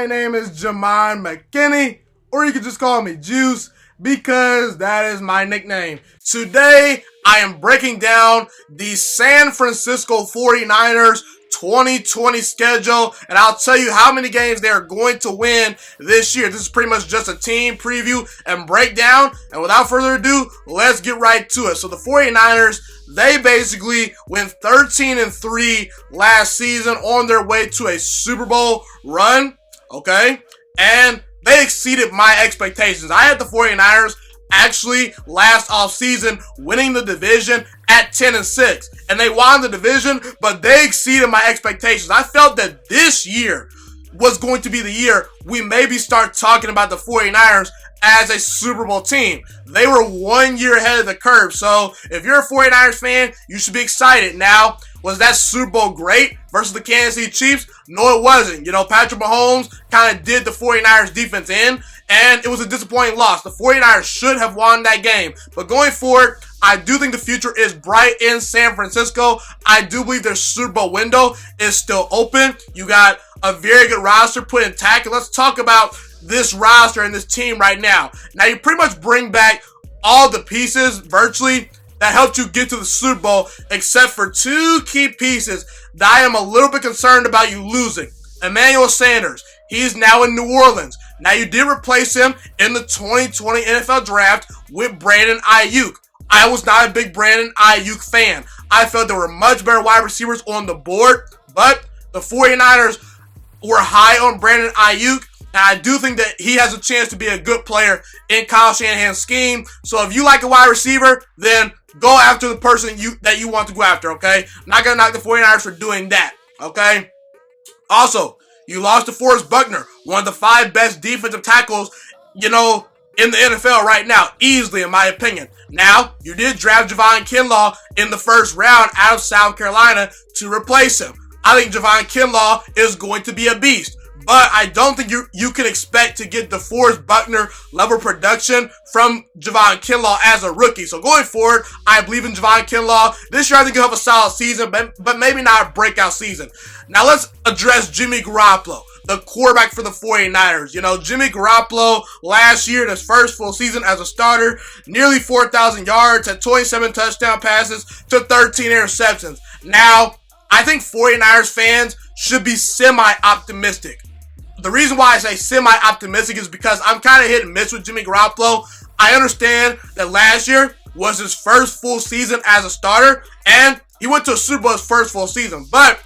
My name is Jamon McKinney, or you can just call me Juice, because that is my nickname. Today, I am breaking down the San Francisco 49ers 2020 schedule, and I'll tell you how many games they are going to win this year. This is pretty much just a team preview and breakdown, and without further ado, let's get right to it. So the 49ers, they basically went 13-3 last season on their way to a Super Bowl run, okay? And they exceeded my expectations. I had the 49ers actually last offseason winning the division at 10-6. And they won the division, but they exceeded my expectations. I felt that this year was going to be the year we maybe start talking about the 49ers as a Super Bowl team. They were 1 year ahead of the curve. So if you're a 49ers fan, you should be excited. Now, was that Super Bowl great versus the Kansas City Chiefs? No, it wasn't. You know, Patrick Mahomes kind of did the 49ers defense in, and it was a disappointing loss. The 49ers should have won that game. But going forward, I do think the future is bright in San Francisco. I do believe their Super Bowl window is still open. You got a very good roster put intact. And let's talk about this roster and this team right now. Now, you pretty much bring back all the pieces virtually that helped you get to the Super Bowl, except for two key pieces that I am a little bit concerned about you losing. Emmanuel Sanders, he's now in New Orleans. Now, you did replace him in the 2020 NFL Draft with Brandon Ayuk. I was not a big Brandon Ayuk fan. I felt there were much better wide receivers on the board, but the 49ers were high on Brandon Ayuk, and I do think that he has a chance to be a good player in Kyle Shanahan's scheme. So if you like a wide receiver, then go after the person that you want to go after, okay? I'm not going to knock the 49ers for doing that, okay? Also, you lost to Forrest Buckner, one of the 5 best defensive tackles, in the NFL right now, easily in my opinion. Now, you did draft Javon Kinlaw in the first round out of South Carolina to replace him. I think Javon Kinlaw is going to be a beast, but I don't think you can expect to get the Forrest Buckner level production from Javon Kinlaw as a rookie. So going forward, I believe in Javon Kinlaw. This year I think he'll have a solid season, but maybe not a breakout season. Now let's address Jimmy Garoppolo, the quarterback for the 49ers. Jimmy Garoppolo last year in his first full season as a starter, nearly 4,000 yards, had 27 touchdown passes to 13 interceptions. Now, I think 49ers fans should be semi-optimistic. The reason why I say semi-optimistic is because I'm kind of hit and miss with Jimmy Garoppolo. I understand that last year was his first full season as a starter, and he went to a Super Bowl his first full season. But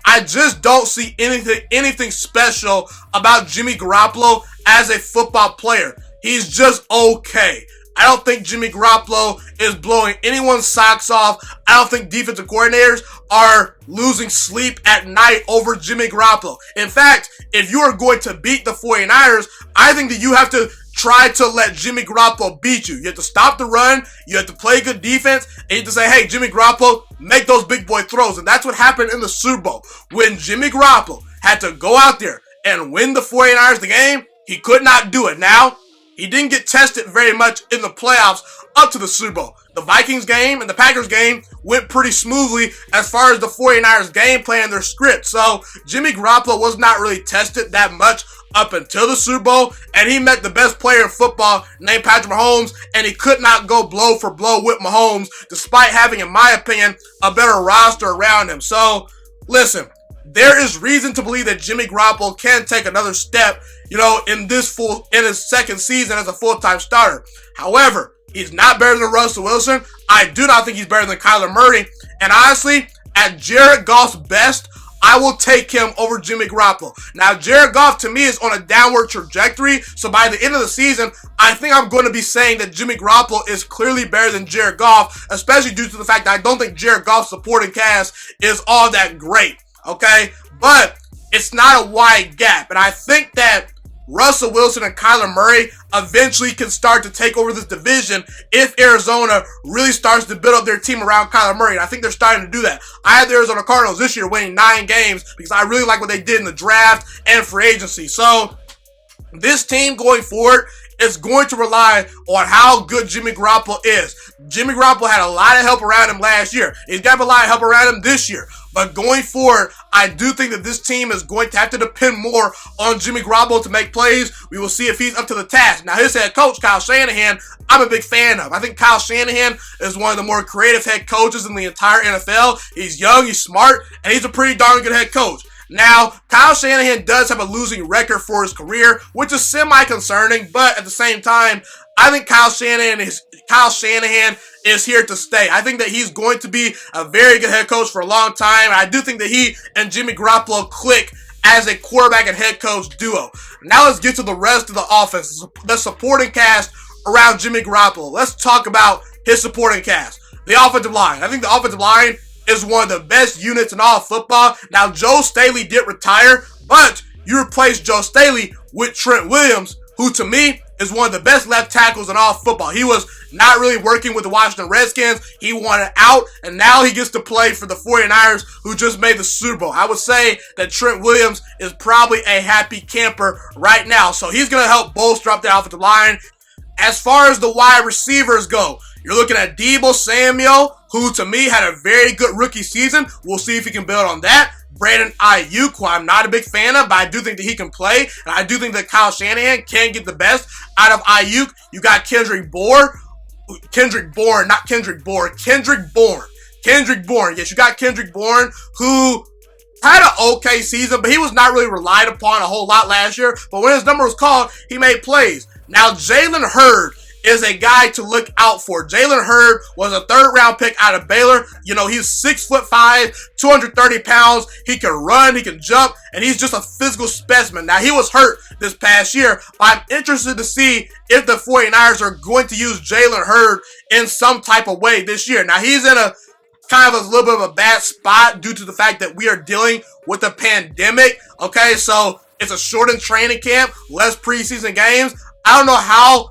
I just don't see anything special about Jimmy Garoppolo as a football player. He's just okay. I don't think Jimmy Garoppolo is blowing anyone's socks off. I don't think defensive coordinators are losing sleep at night over Jimmy Garoppolo. In fact, if you are going to beat the 49ers, I think that you have to try to let Jimmy Garoppolo beat you. You have to stop the run, you have to play good defense, and you have to say, hey, Jimmy Garoppolo, make those big boy throws. And that's what happened in the Super Bowl. When Jimmy Garoppolo had to go out there and win the 49ers the game, he could not do it. Now, he didn't get tested very much in the playoffs up to the Super Bowl. The Vikings game and the Packers game went pretty smoothly as far as the 49ers game plan and their script. So Jimmy Garoppolo was not really tested that much up until the Super Bowl, and he met the best player in football named Patrick Mahomes, and he could not go blow for blow with Mahomes despite having, in my opinion, a better roster around him. So listen, there is reason to believe that Jimmy Garoppolo can take another step, in his second season as a full-time starter. However, he's not better than Russell Wilson. I do not think he's better than Kyler Murray. And honestly, at Jared Goff's best, I will take him over Jimmy Garoppolo. Now, Jared Goff, to me, is on a downward trajectory. So by the end of the season, I think I'm going to be saying that Jimmy Garoppolo is clearly better than Jared Goff, especially due to the fact that I don't think Jared Goff's supporting cast is all that great. Okay? But it's not a wide gap. And I think that Russell Wilson and Kyler Murray eventually can start to take over this division if Arizona really starts to build up their team around Kyler Murray. And I think they're starting to do that. I had the Arizona Cardinals this year winning 9 games because I really like what they did in the draft and free agency. So this team going forward is going to rely on how good Jimmy Garoppolo is. Jimmy Garoppolo had a lot of help around him last year. He's got a lot of help around him this year. But going forward, I do think that this team is going to have to depend more on Jimmy Garoppolo to make plays. We will see if he's up to the task. Now, his head coach, Kyle Shanahan, I'm a big fan of. I think Kyle Shanahan is one of the more creative head coaches in the entire NFL. He's young, he's smart, and he's a pretty darn good head coach. Now, Kyle Shanahan does have a losing record for his career, which is semi-concerning, but at the same time, I think Kyle Shanahan is here to stay. I think that he's going to be a very good head coach for a long time. I do think that he and Jimmy Garoppolo click as a quarterback and head coach duo. Now let's get to the rest of the offense, the supporting cast around Jimmy Garoppolo. Let's talk about his supporting cast. The offensive line. I think the offensive line is one of the best units in all of football. Now, Joe Staley did retire, but you replace Joe Staley with Trent Williams, who to me is one of the best left tackles in all of football. He was not really working with the Washington Redskins. He wanted out, and now he gets to play for the 49ers, who just made the Super Bowl. I would say that Trent Williams is probably a happy camper right now, so he's going to help bolster up the offensive line. As far as the wide receivers go, you're looking at Deebo Samuel, who to me had a very good rookie season. We'll see if he can build on that. Brandon Ayuk, who I'm not a big fan of, but I do think that he can play. And I do think that Kyle Shanahan can get the best out of Ayuk. You got Kendrick Bourne. Yes, you got Kendrick Bourne, who had an okay season, but he was not really relied upon a whole lot last year. But when his number was called, he made plays. Now, Jalen Hurd is a guy to look out for. Jalen Hurd was a third-round pick out of Baylor. You know, he's 6'5", 230 pounds. He can run, he can jump, and he's just a physical specimen. Now, he was hurt this past year, but I'm interested to see if the 49ers are going to use Jalen Hurd in some type of way this year. Now, he's in a kind of a little bit of a bad spot due to the fact that we are dealing with a pandemic. Okay, so it's a shortened training camp, less preseason games. I don't know how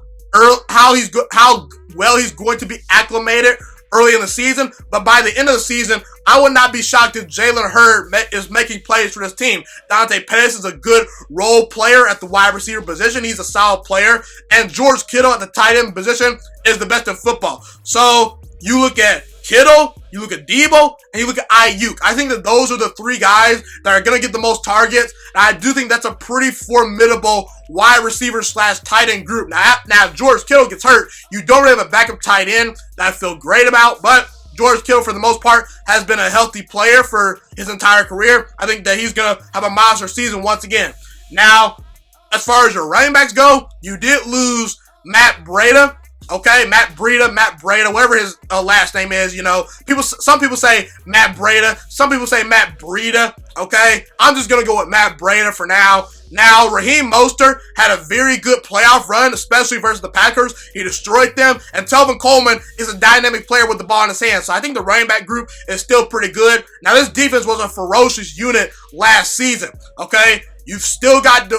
well he's going to be acclimated early in the season, but by the end of the season, I would not be shocked if Jalen Hurd is making plays for this team. Dante Pettis is a good role player at the wide receiver position. He's a solid player, and George Kittle at the tight end position is the best in football. So you look at Kittle, you look at Deebo, and you look at Ayuk. I think that those are the three guys that are going to get the most targets. And I do think that's a pretty formidable wide receiver / tight end group. Now, if George Kittle gets hurt, you don't really have a backup tight end that I feel great about. But George Kittle, for the most part, has been a healthy player for his entire career. I think that he's going to have a monster season once again. Now, as far as your running backs go, you did lose Matt Breida. Okay, Matt Breida, whatever his last name is, you know. Some people say Matt Breida, some people say Matt Breida, okay? I'm just going to go with Matt Breida for now. Now, Raheem Mostert had a very good playoff run, especially versus the Packers. He destroyed them, and Telvin Coleman is a dynamic player with the ball in his hands. So I think the running back group is still pretty good. Now, this defense was a ferocious unit last season, okay? You still got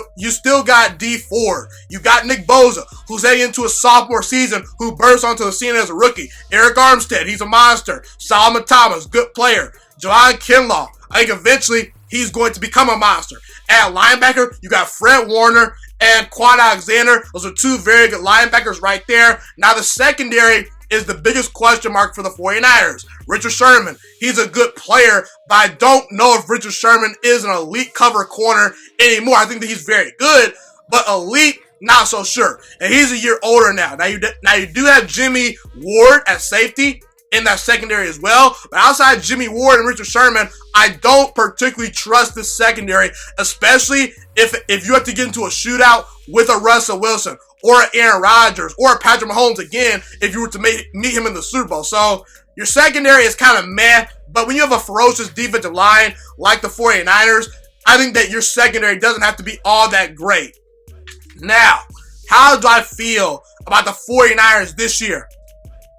Dee Ford. You got Nick Bosa, who's heading into a sophomore season, who burst onto the scene as a rookie. Eric Armstead, he's a monster. Solomon Thomas, good player. Javon Kinlaw, I think eventually he's going to become a monster. At linebacker, you got Fred Warner and Quan Alexander. Those are two very good linebackers right there. Now the secondary is the biggest question mark for the 49ers. Richard Sherman, he's a good player, but I don't know if Richard Sherman is an elite cover corner anymore. I think that he's very good, but elite, not so sure. And he's a year older now. Now you do have Jimmy Ward at safety in that secondary as well, but outside Jimmy Ward and Richard Sherman, I don't particularly trust this secondary, especially if you have to get into a shootout with a Russell Wilson or an Aaron Rodgers or a Patrick Mahomes again if you were to meet him in the Super Bowl. So your secondary is kind of meh, but when you have a ferocious defensive line like the 49ers, I think that your secondary doesn't have to be all that great. Now, how do I feel about the 49ers this year?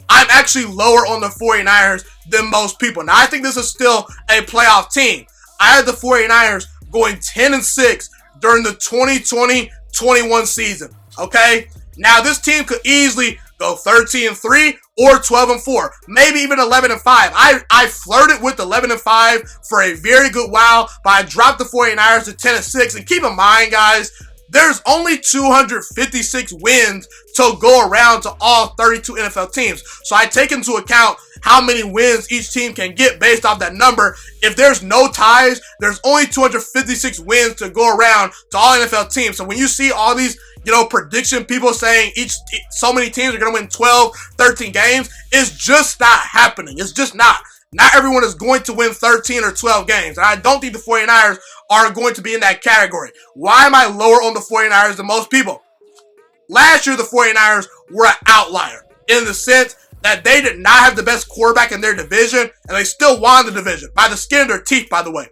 I'm actually lower on the 49ers than most people. Now, I think this is still a playoff team. I had the 49ers going 10-6 during the 2020-21 season. Okay? Now, this team could easily go 13-3 or 12-4, maybe even 11-5. I flirted with 11-5 for a very good while, but I dropped the 49ers to 10-6. And keep in mind, guys, There's only 256 wins to go around to all 32 NFL teams. So I take into account how many wins each team can get based off that number. If there's no ties, there's only 256 wins to go around to all NFL teams. So when you see all these, prediction people saying so many teams are going to win 12, 13 games, it's just not happening. It's just not. Not everyone is going to win 13 or 12 games. And I don't think the 49ers are going to be in that category. Why am I lower on the 49ers than most people? Last year, the 49ers were an outlier in the sense that they did not have the best quarterback in their division, and they still won the division by the skin of their teeth, by the way.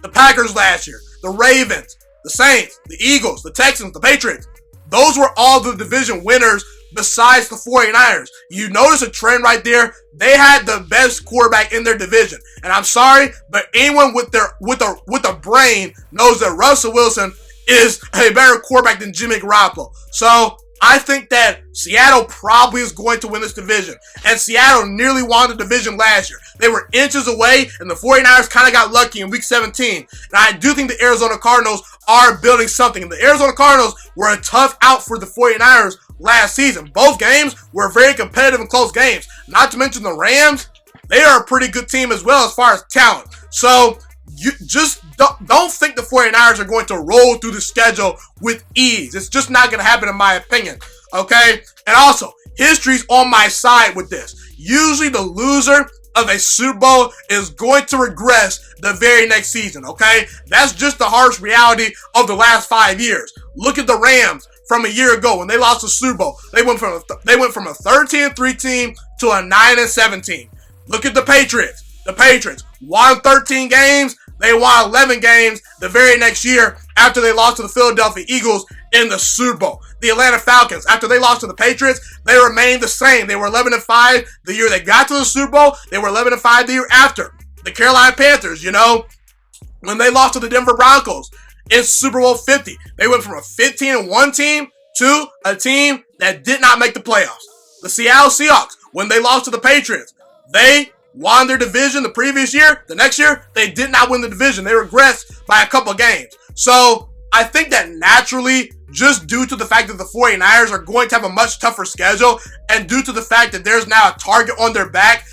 The Packers last year, the Ravens, the Saints, the Eagles, the Texans, the Patriots, those were all the division winners besides the 49ers. You notice a trend right there. They had the best quarterback in their division. And I'm sorry, but anyone with a brain knows that Russell Wilson is a better quarterback than Jimmy Garoppolo. So I think that Seattle probably is going to win this division. And Seattle nearly won the division last year. They were inches away, and the 49ers kind of got lucky in week 17. And I do think the Arizona Cardinals are building something. And the Arizona Cardinals were a tough out for the 49ers last season. Both games were very competitive and close games. Not to mention the Rams, they are a pretty good team as well as far as talent. So you just don't think the 49ers are going to roll through the schedule with ease. It's just not going to happen in my opinion. Okay? And also, history's on my side with this. Usually the loser of a Super Bowl is going to regress the very next season, okay? That's just the harsh reality of the last 5 years. Look at the Rams from a year ago when they lost the Super Bowl. They went from a 13-3 team to a 9-7 team. Look at the Patriots. The Patriots won 13 games. They won 11 games the very next year after they lost to the Philadelphia Eagles in the Super Bowl. The Atlanta Falcons, after they lost to the Patriots, they remained the same. They were 11-5 the year they got to the Super Bowl. They were 11-5 the year after. The Carolina Panthers, when they lost to the Denver Broncos in Super Bowl 50, they went from a 15-1 team to a team that did not make the playoffs. The Seattle Seahawks, when they lost to the Patriots, they won their division the previous year. The next year, they did not win the division. They regressed by a couple of games. So I think that naturally, just due to the fact that the 49ers are going to have a much tougher schedule, and due to the fact that there's now a target on their back,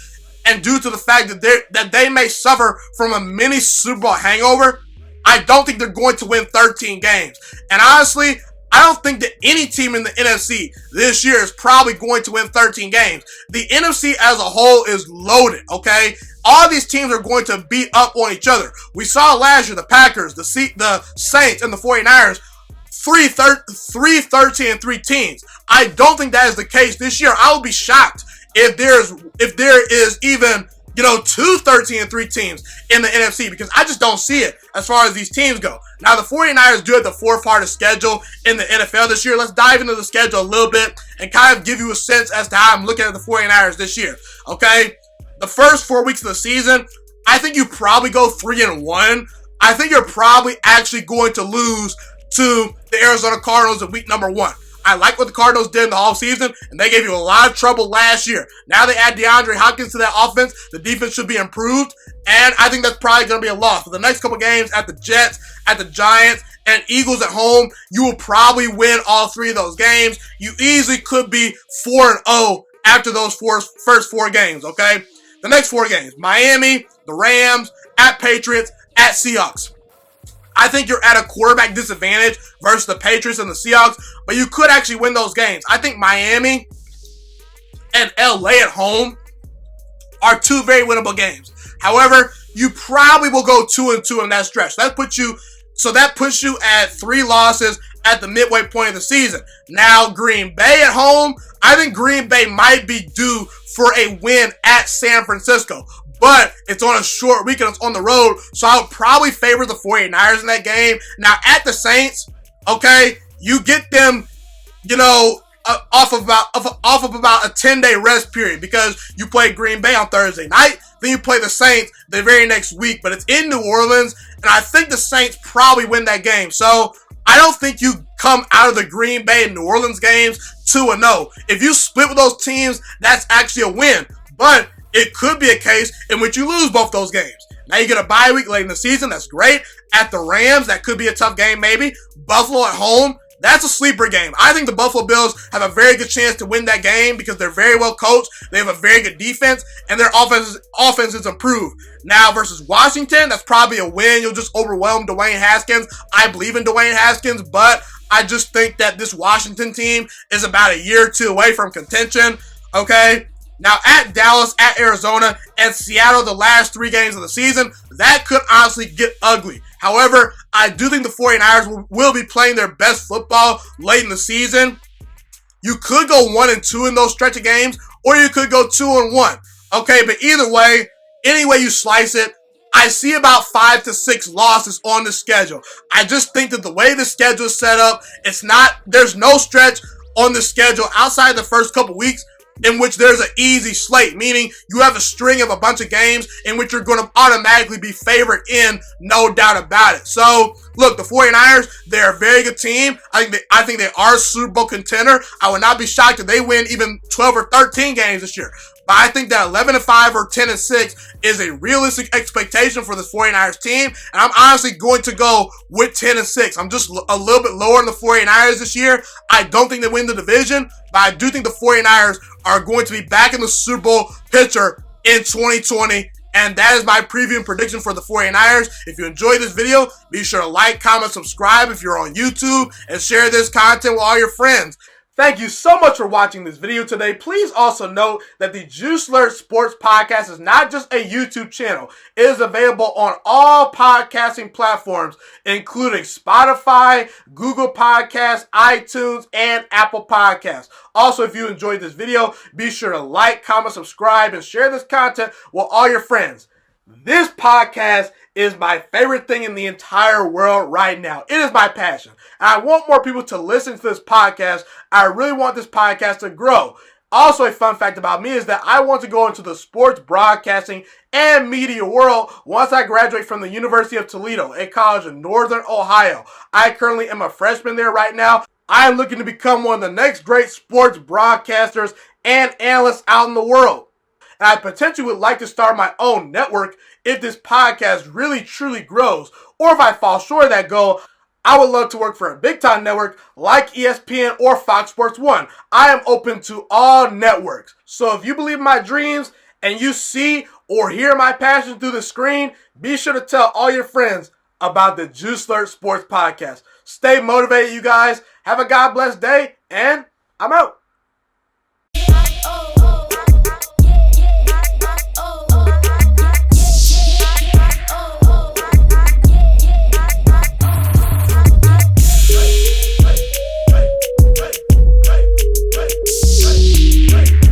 and due to the fact that they may suffer from a mini Super Bowl hangover, I don't think they're going to win 13 games. And honestly, I don't think that any team in the NFC this year is probably going to win 13 games. The NFC as a whole is loaded, okay? All these teams are going to beat up on each other. We saw last year the Packers, the Saints, and the 49ers, 13-3 teams. I don't think that is the case this year. I will be shocked if there is even, 2 13-3 teams in the NFC, because I just don't see it as far as these teams go. Now, the 49ers do have the fourth hardest schedule in the NFL this year. Let's dive into the schedule a little bit and kind of give you a sense as to how I'm looking at the 49ers this year, okay? The first 4 weeks of the season, I think you probably go 3-1. I think you're probably actually going to lose to the Arizona Cardinals in week number 1. I like what the Cardinals did in the offseason, and they gave you a lot of trouble last year. Now they add DeAndre Hopkins to that offense. The defense should be improved, and I think that's probably going to be a loss. For the next couple games at the Jets, at the Giants, and Eagles at home, you will probably win all 3 of those games. You easily could be 4-0 after those first 4 games, okay? The next 4 games, Miami, the Rams, at Patriots, at Seahawks. I think you're at a quarterback disadvantage versus the Patriots and the Seahawks, but you could actually win those games. I think Miami and LA at home are 2 very winnable games. However, you probably will go 2-2 in that stretch. That puts you at 3 losses at the midway point of the season. Now, Green Bay at home, I think Green Bay might be due for a win at San Francisco. But it's on a short weekend, it's on the road, so I would probably favor the 49ers in that game. Now, at the Saints, okay, you get them, off of about a 10-day rest period because you play Green Bay on Thursday night, then you play the Saints the very next week, but it's in New Orleans, and I think the Saints probably win that game. So I don't think you come out of the Green Bay and New Orleans games 2-0. If you split with those teams, that's actually a win. But it could be a case in which you lose both those games. Now you get a bye week late in the season. That's great. At the Rams, that could be a tough game maybe. Buffalo at home, That's a sleeper game. I think the Buffalo Bills have a very good chance to win that game because they're very well coached. They have a very good defense, and their offense is improved. Now versus Washington, that's probably a win. You'll just overwhelm Dwayne Haskins. I believe in Dwayne Haskins, but I just think that this Washington team is about a year or two away from contention. Okay? Now, at Dallas, at Arizona, and Seattle, the last 3 games of the season, that could honestly get ugly. However, I do think the 49ers will be playing their best football late in the season. You could go 1-2 in those stretch of games, or you could go 2-1. Okay, but either way, any way you slice it, I see about 5 to 6 losses on the schedule. I just think that the way the schedule is set up, there's no stretch on the schedule outside the first couple weeks in which there's an easy slate, meaning you have a string of a bunch of games in which you're going to automatically be favored in, no doubt about it. So, look, the 49ers, they're a very good team. I think they are a Super Bowl contender. I would not be shocked if they win even 12 or 13 games this year. But I think that 11-5 or 10-6 is a realistic expectation for the 49ers team. And I'm honestly going to go with 10-6. I'm just a little bit lower on the 49ers this year. I don't think they win the division, but I do think the 49ers are going to be back in the Super Bowl picture in 2020. And that is my preview and prediction for the 49ers. If you enjoyed this video, be sure to like, comment, subscribe if you're on YouTube, and share this content with all your friends. Thank you so much for watching this video today. Please also note that the Juiciest Sports Podcast is not just a YouTube channel. It is available on all podcasting platforms, including Spotify, Google Podcasts, iTunes, and Apple Podcasts. Also, if you enjoyed this video, be sure to like, comment, subscribe, and share this content with all your friends. This podcast is my favorite thing in the entire world right now. It is my passion. And I want more people to listen to this podcast. I really want this podcast to grow. Also, a fun fact about me is that I want to go into the sports broadcasting and media world once I graduate from the University of Toledo, a college in Northern Ohio. I currently am a freshman there right now. I am looking to become one of the next great sports broadcasters and analysts out in the world. And I potentially would like to start my own network if this podcast really truly grows. Or if I fall short of that goal, I would love to work for a big time network like ESPN or Fox Sports 1. I am open to all networks. So if you believe in my dreams and you see or hear my passion through the screen, be sure to tell all your friends about the Juiciest Sports Podcast. Stay motivated, you guys. Have a God bless day, and I'm out.